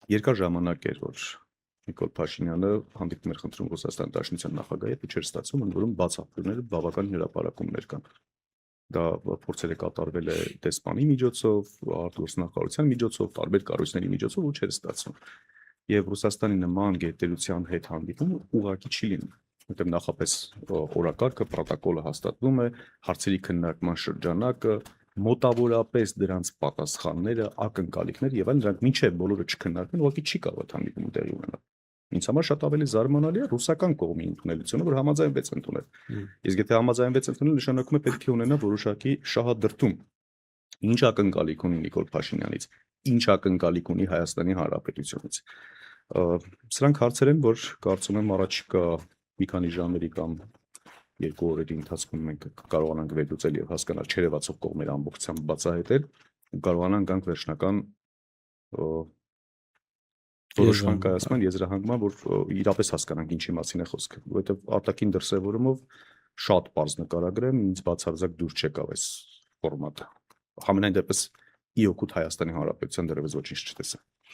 Երկար ժամանակ էր, որ Նիկոլ Փաշինյանը հանդիպում էր խնդրում Ռուսաստանի Դաշնության նախագահի հետ, չէր ստացվում, ընդ որում բաց աղբյուրները բավական հրապարակումներ կան։ Դա փորձեր է կատարվել է դեսպանի միջոցով, արտգործնախարարության միջոցով, տարբեր կառույցների միջոցով ու չէր ստացվում։ Եվ Ռուսաստանի նման գերտերության հետ հանդիպումը ուղղակի չի լինում, որտեղ նախապես օրակարգը, պրոտոկոլը հաստատվում է, հարցերի քննարկման շրջանակը, մոտավորապես դրանց պատասխանները, ակնկալիքներ եւ այլն, դրանք մինչեւ բոլորը չքննարկվեն, ուղղակի չի կարող այդ հանդիպումը տեղի ունենալ։ Ինձ համար շատ ավելի զարմանալի է ռուսական կողմի ընդունելությունը, որ համաձայնվեց ընդունել։ Իսկ եթե համաձայնվեց ընդունել, նշանակում է պետք է ունենա որոշակի շահադրթում։ Ինչ ակնկալիք ունի Նիկոլ Փաշինյանից, ինչ ակնկալիք ունի Հայաստանի Հանրապետությունից։ Սրանք հարցեր են, որ կարծում եմ առաջիկա մի քանի ժամերի կամ երկու օրերի ընթացքում մենք կարողանանք վերլուծել եւ հասկանալ չերևացող կողմերը ամբողջությամբ բացահայտել ու կարողանանք գանք վերջնական որոշման կայացման, եզրահանգման, որ իրապես հասկանանք ինչի մասին է խոսքը, որովհետեւ արտաքին դրսևորումով շատ པարզ նկարագրեմ, ինձ բացարձակ դուր չեկավ այս ֆորմատը։ Համենայն դեպս ի օգուտ Հայաստանի Հանրապետության դեռևս ոչինչ չտեսա։